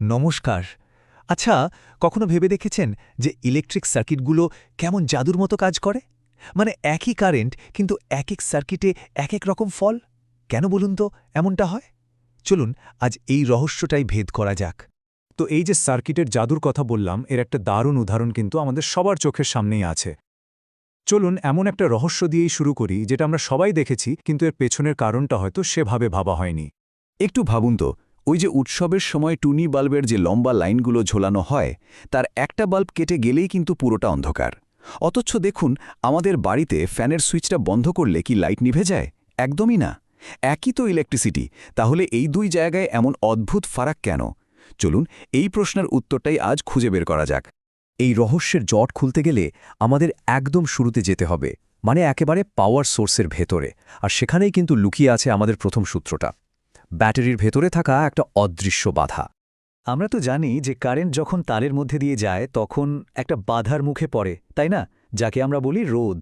নমস্কার। আচ্ছা, কখনো ভেবে দেখেছেন যে ইলেকট্রিক সার্কিটগুলো কেমন জাদুর মতো কাজ করে? মানে একই কারেন্ট কিন্তু একেক সার্কিটে একেক রকম ফল। কেন বলুন তো এমনটা হয়? চলুন আজ এই রহস্যটাই ভেদ করা যাক। তো এই যে সার্কিটের জাদুর কথা বললাম এর একটা দারুণ উদাহরণ কিন্তু আমাদের সবার চোখের সামনেই আছে। চলুন এমন একটা রহস্য দিয়েই শুরু করি যেটা আমরা সবাই দেখেছি কিন্তু এর পেছনের কারণটা হয়তো সেভাবে ভাবা হয়নি। একটু ভাবুন তো, ওই যে উৎসবের সময় টুনি বাল্বের যে লম্বা লাইনগুলো ঝোলানো হয় তার একটা বাল্ব কেটে গেলেই কিন্তু পুরোটা অন্ধকার। অথচ দেখুন, আমাদের বাড়িতে ফ্যানের সুইচটা বন্ধ করলে কি লাইট নিভে যায়? একদমই না। একই তো ইলেকট্রিসিটি, তাহলে এই দুই জায়গায় এমন অদ্ভুত ফারাক কেন? চলুন এই প্রশ্নের উত্তরটাই আজ খুঁজে বের করা যাক। এই রহস্যের জট খুলতে গেলে আমাদের একদম শুরুতে যেতে হবে, মানে একেবারে পাওয়ার সোর্সের ভেতরে। আর সেখানেই কিন্তু লুকিয়ে আছে আমাদের প্রথম সূত্রটা, ব্যাটারির ভেতরে থাকা একটা অদৃশ্য বাধা। আমরা তো জানি যে কারেন্ট যখন তারের মধ্যে দিয়ে যায় তখন একটা বাধার মুখে পড়ে, তাই না? যাকে আমরা বলি রোধ।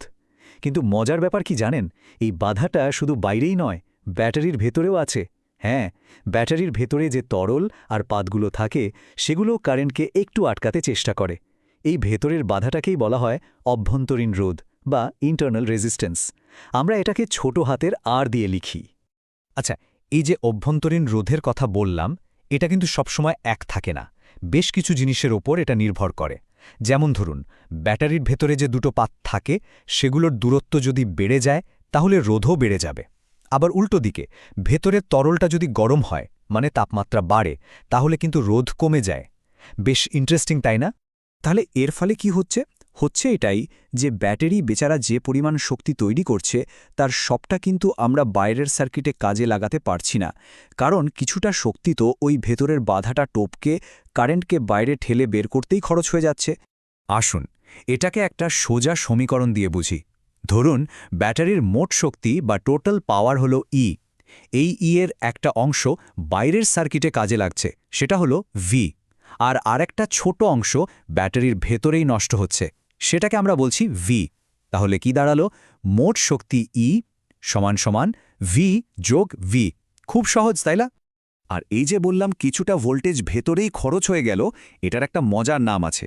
কিন্তু মজার ব্যাপার কি জানেন, এই বাধাটা শুধু বাইরেই নয়, ব্যাটারির ভেতরেও আছে। হ্যাঁ, ব্যাটারির ভেতরে যে তরল আর পাতগুলো থাকে সেগুলো কারেন্টকে একটু আটকাতে চেষ্টা করে। এই ভেতরের বাধাটাকেই বলা হয় অভ্যন্তরীণ রোধ বা ইন্টারনাল রেজিস্ট্যান্স। আমরা এটাকে ছোট হাতের আর দিয়ে লিখি। আচ্ছা, এই যে অভ্যন্তরীণ রোধের কথা বললাম এটা কিন্তু সবসময় এক থাকে না, বেশ কিছু জিনিসের ওপর এটা নির্ভর করে। যেমন ধরুন, ব্যাটারির ভেতরে যে দুটো পাত থাকে সেগুলোর দূরত্ব যদি বেড়ে যায় তাহলে রোধও বেড়ে যাবে। আবার উল্টো দিকে ভেতরের তরলটা যদি গরম হয়, মানে তাপমাত্রা বাড়ে, তাহলে কিন্তু রোধ কমে যায়। বেশ ইন্টারেস্টিং, তাই না? তাহলে এর ফলে কি হচ্ছে? এটাই যে ব্যাটারি বেচারা যে পরিমাণ শক্তি তৈরি করছে তার সবটা কিন্তু আমরা বাইরের সার্কিটে কাজে লাগাতে পারছি না, কারণ কিছুটা শক্তি তো ওই ভেতরের বাধাটা টপকে কারেন্টকে বাইরে ঠেলে বের করতেই খরচ হয়ে যাচ্ছে। আসুন এটাকে একটা সোজা সমীকরণ দিয়ে বুঝি। ধরুন, ব্যাটারির মোট শক্তি বা টোটাল পাওয়ার হলো ই। এই এর একটা অংশ বাইরের সার্কিটে কাজে লাগছে, সেটা হলো ভি। আর আরেকটা ছোট অংশ ব্যাটারির ভেতরেই নষ্ট হচ্ছে, সেটাকে আমরা বলছি ভি। তাহলে কি দাঁড়ালো? মোট শক্তি ই সমান সমান ভি যোগ ভি। খুব সহজ, তাই না? আর এই যে বললাম কিছুটা ভোল্টেজ ভেতরেই খরচ হয়ে গেল, এটার একটা মজার নাম আছে।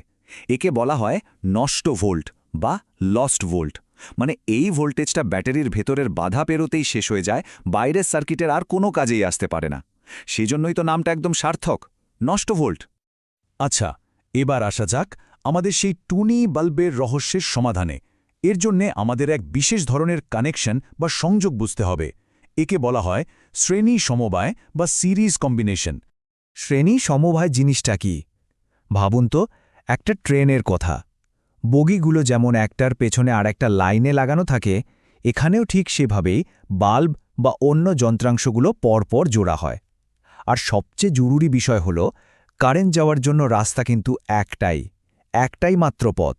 একে বলা হয় নষ্ট ভোল্ট বা লস্ট ভোল্ট। মানে এই ভোল্টেজটা ব্যাটারির ভেতরের বাধা পেরোতেই শেষ হয়ে যায়, বাইরের সার্কিটের আর কোনো কাজেই আসতে পারে না। সেজন্যই তো নামটা একদম সার্থক, নষ্ট ভোল্ট। আচ্ছা, এবার আসা যাক আমাদের সেই টুনি বাল্বের রহস্যের সমাধানে। এর জন্যে আমাদের এক বিশেষ ধরনের কানেকশন বা সংযোগ বুঝতে হবে। একে বলা হয় শ্রেণী সমবায় বা সিরিজ কম্বিনেশন। শ্রেণী সমবায় জিনিসটা কি? ভাবুন তো, একটা ট্রেনের কথা। বগিগুলো যেমন একটার পেছনে আর একটা লাইনে লাগানো থাকে, এখানেও ঠিক সেভাবেই বাল্ব বা অন্য যন্ত্রাংশগুলো পরপর জোড়া হয়। আর সবচেয়ে জরুরি বিষয় হল, কারেন্ট যাওয়ার জন্য রাস্তা কিন্তু একটাই মাত্র পথ।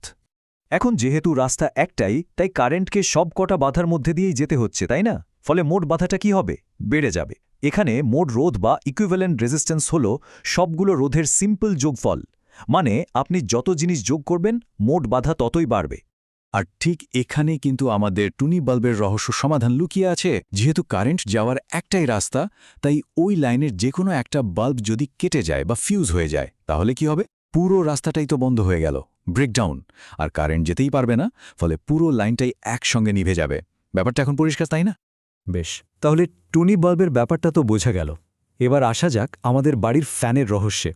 এখন যেহেতু রাস্তা একটাই, তাই কারেন্টকে সব কটা বাধার মধ্যে দিয়েই যেতে হচ্ছে, তাই না? ফলে মোট বাধাটা কি হবে? বেড়ে যাবে। এখানে মোট রোধ বা ইকুইভ্যালেন্ট রেজিস্ট্যান্স হল সবগুলো রোধের সিম্পল যোগফল। মানে আপনি যত জিনিস যোগ করবেন মোট বাধা ততই বাড়বে। আর ঠিক এখানেই কিন্তু আমাদের টুনি বাল্বের রহস্য সমাধান লুকিয়ে আছে। যেহেতু কারেন্ট যাওয়ার একটাই রাস্তা, তাই ওই লাইনের যে কোনো একটা বাল্ব যদি কেটে যায় বা ফিউজ হয়ে যায়, তাহলে কি হবে? পুরো রাস্তাটাই তো বন্ধ হয়ে গেল, ব্রেকডাউন। আর কারেন্ট যেতেই পারবে না, ফলে পুরো লাইনটাই একসঙ্গে নিভে যাবে। ব্যাপারটা এখন পরিষ্কার, তাই না? বেশ, তাহলে টুনি বাল্বের ব্যাপারটা তো বোঝা গেল। এবার আসা যাক আমাদের বাড়ির ফ্যানের রহস্যে।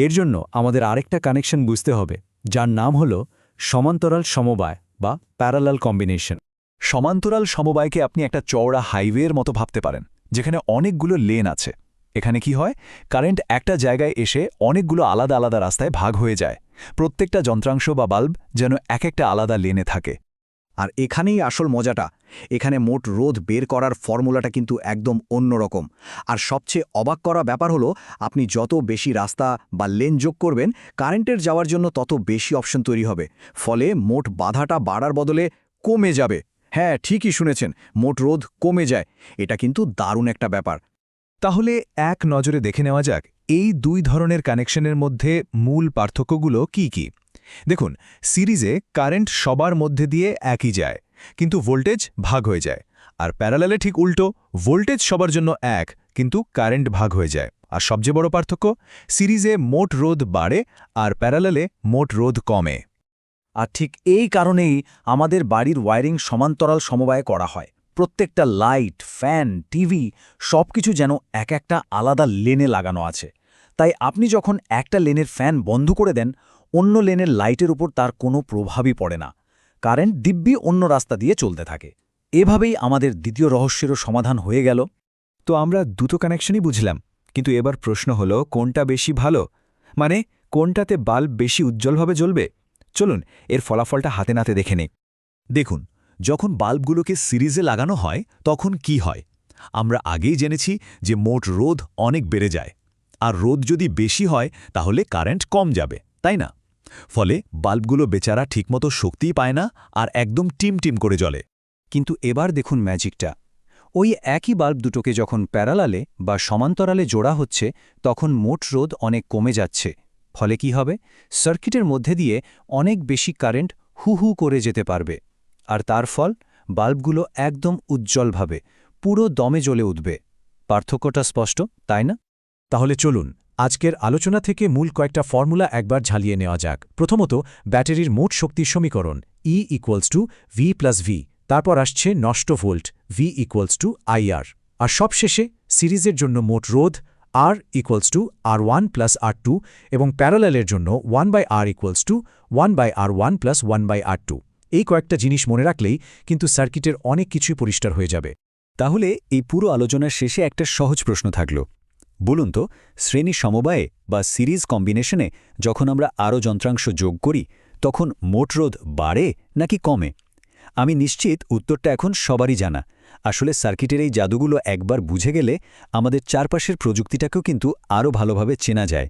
এর জন্য আমাদের আরেকটা কানেকশন বুঝতে হবে, যার নাম হল সমান্তরাল সমবায় বা প্যারালাল কম্বিনেশন। সমান্তরাল সমবায়কে আপনি একটা চওড়া হাইওয়ের মতো ভাবতে পারেন, যেখানে অনেকগুলো লেন আছে। এখানে কি হয়, কারেন্ট একটা জায়গায় এসে অনেকগুলো আলাদা আলাদা রাস্তায় ভাগ হয়ে যায়। প্রত্যেকটা যন্ত্রাংশ বা বাল্ব যেন এক একটা আলাদা লেনে থাকে। আর এখানেই আসল মজাটা। এখানে মোট রোধ বের করার ফর্মুলাটা কিন্তু একদম অন্যরকম। আর সবচেয়ে অবাক করা ব্যাপার হলো, আপনি যত বেশি রাস্তা বা লেন যোগ করবেন, কারেন্টের যাওয়ার জন্য তত বেশি অপশন তৈরি হবে। ফলে মোট বাধাটা বাড়ার বদলে কমে যাবে। হ্যাঁ, ঠিকই শুনেছেন, মোট রোধ কমে যায়। এটা কিন্তু দারুণ একটা ব্যাপার। তাহলে এক নজরে দেখে নেওয়া যাক এই দুই ধরনের কানেকশনের মধ্যে মূল পার্থক্যগুলো কি কি। দেখুন, সিরিজে কারেন্ট সবার মধ্যে দিয়ে একই যায়, কিন্তু ভোল্টেজ ভাগ হয়ে যায়। আর প্যারালালে ঠিক উল্টো, ভোল্টেজ সবার জন্য এক, কিন্তু কারেন্ট ভাগ হয়ে যায়। আর সবচেয়ে বড় পার্থক্য, সিরিজে মোট রোধ বাড়ে আর প্যারালালে মোট রোধ কমে। আর ঠিক এই কারণেই আমাদের বাড়ির ওয়্যারিং সমান্তরাল সমবায়ে করা হয়। প্রত্যেকটা লাইট, ফ্যান, টিভি সবকিছু যেন এক একটা আলাদা লেনে লাগানো আছে। তাই আপনি যখন একটা লেনের ফ্যান বন্ধ করে দেন, অন্য লেনের লাইটের উপর তার কোনো প্রভাবই পড়ে না। কারেন্ট দিব্যি অন্য রাস্তা দিয়ে চলতে থাকে। এভাবেই আমাদের দ্বিতীয় রহস্যেরও সমাধান হয়ে গেল। তো আমরা দুটো কানেকশনই বুঝলাম, কিন্তু এবার প্রশ্ন হলো কোনটা বেশি ভালো, মানে কোনটাতে বাল্ব বেশি উজ্জ্বলভাবে জ্বলবে। চলুন এর ফলাফলটা হাতে নাতে দেখে নিই। দেখুন, যখন বাল্বগুলোকে সিরিজে লাগানো হয় তখন কি হয়? আমরা আগেই জেনেছি যে মোট রোধ অনেক বেড়ে যায়, আর রোধ যদি বেশি হয় তাহলে কারেন্ট কম যাবে, তাই না? ফলে বাল্বগুলো বেচারা ঠিকমতো শক্তিই পায় না আর একদম টিম করে জ্বলে। কিন্তু এবার দেখুন ম্যাজিকটা। ওই একই বাল্ব দুটোকে যখন প্যারালালে বা সমান্তরালে জোড়া হচ্ছে, তখন মোট রোধ অনেক কমে যাচ্ছে। ফলে কি হবে? সার্কিটের মধ্যে দিয়ে অনেক বেশি কারেন্ট হু করে যেতে পারবে। আর তার ফল, বাল্বগুলো একদম উজ্জ্বলভাবে পুরো দমে জ্বলে উঠবে। পার্থক্যটা স্পষ্ট, তাই না? তাহলে চলুন আজকের আলোচনা থেকে মূল কয়েকটা ফর্মুলা একবার ঝালিয়ে নেওয়া যাক। প্রথমত, ব্যাটারির মোট শক্তির সমীকরণ E=V+V, তারপর আসছে নষ্ট ভোল্ট V=IR, আর সবশেষে সিরিজের জন্য মোট রোধ R=R1+R2 এবং প্যারালালের জন্য 1/R=1/R1+1/R2। এই কয়েকটা জিনিস মনে রাখলেই কিন্তু সার্কিটের অনেক কিছুই পরিষ্কার হয়ে যাবে। তাহলে এই পুরো আলোচনার শেষে একটা সহজ প্রশ্ন থাকল। বলুন তো, শ্রেণী সমবায়ে বা সিরিজ কম্বিনেশনে যখন আমরা আরও যন্ত্রাংশ যোগ করি, তখন মোট রোধ বাড়ে নাকি কমে? আমি নিশ্চিত উত্তরটা এখন সবারই জানা। আসলে সার্কিটের এই জাদুগুলো একবার বুঝে গেলে আমাদের চারপাশের প্রযুক্তিটাকেও কিন্তু আরও ভালোভাবে চেনা যায়।